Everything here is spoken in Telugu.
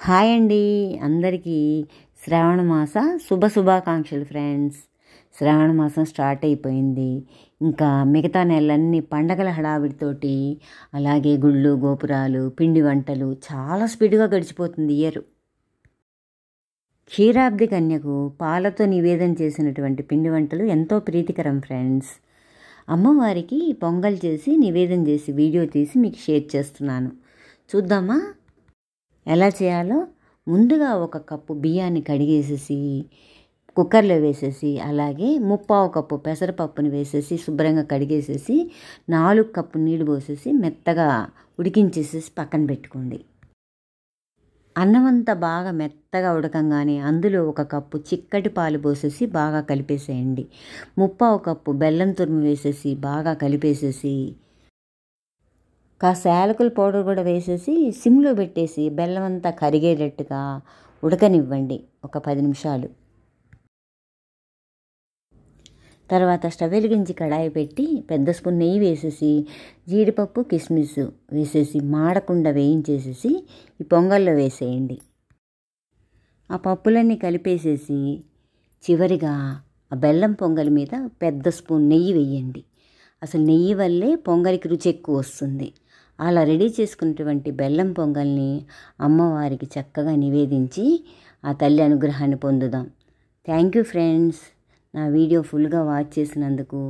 హాయ్ అండి అందరికీ శ్రావణ మాస శుభాకాంక్షలు ఫ్రెండ్స్. శ్రావణ మాసం స్టార్ట్ అయిపోయింది. ఇంకా మిగతా నెలలన్నీ పండగల హడావిడితోటి, అలాగే గుళ్ళు గోపురాలు పిండి వంటలు చాలా స్పీడ్గా గడిచిపోతుంది ఇయర్. క్షీరాబ్ది కన్యకు పాలతో నివేదన చేసినటువంటి పిండి వంటలు ఎంతో ప్రీతికరం ఫ్రెండ్స్. అమ్మవారికి పొంగల్ చేసి నివేదన చేసి వీడియో తీసి మీకు షేర్ చేస్తున్నాను. చూద్దామా ఎలా చేయాలో. ముందుగా 1 కప్పు బియ్యాన్ని కడిగేసేసి కుక్కర్లో వేసేసి, అలాగే 3/4 కప్పు పెసరపప్పుని వేసేసి శుభ్రంగా కడిగేసేసి 4 కప్పు నీళ్ళు పోసేసి మెత్తగా ఉడికించేసేసి పక్కన పెట్టుకోండి. అన్నమంతా బాగా మెత్తగా ఉడకంగానే అందులో 1 కప్పు చిక్కటి పాలు పోసేసి బాగా కలిపేసేయండి. 3/4 కప్పు బెల్లం తురుము వేసేసి బాగా కలిపేసేసి కాస్త యాలకుల పౌడర్ కూడా వేసేసి సిమ్లో పెట్టేసి బెల్లం అంతా కరిగేటట్టుగా ఉడకనివ్వండి ఒక 10 నిమిషాలు. తర్వాత స్టవ్ వెలిగించి కడాయి పెట్టి పెద్ద స్పూన్ నెయ్యి వేసేసి జీడిపప్పు కిస్మిస్ వేసేసి మాడకుండా వేయించేసేసి ఈ పొంగల్లో వేసేయండి. ఆ పప్పులన్నీ కలిపేసేసి చివరిగా ఆ బెల్లం పొంగల్ మీద పెద్ద స్పూన్ నెయ్యి వేయండి. అసలు నెయ్యి వల్లే పొంగలికి రుచి ఎక్కువ వస్తుంది. అలా రెడీ చేసుకున్నటువంటి బెల్లం పొంగల్ని అమ్మవారికి చక్కగా నివేదించి ఆ తల్లి అనుగ్రహాన్ని పొందుదాం. థ్యాంక్ యూ ఫ్రెండ్స్, నా వీడియో ఫుల్గా వాచ్ చేసినందుకు.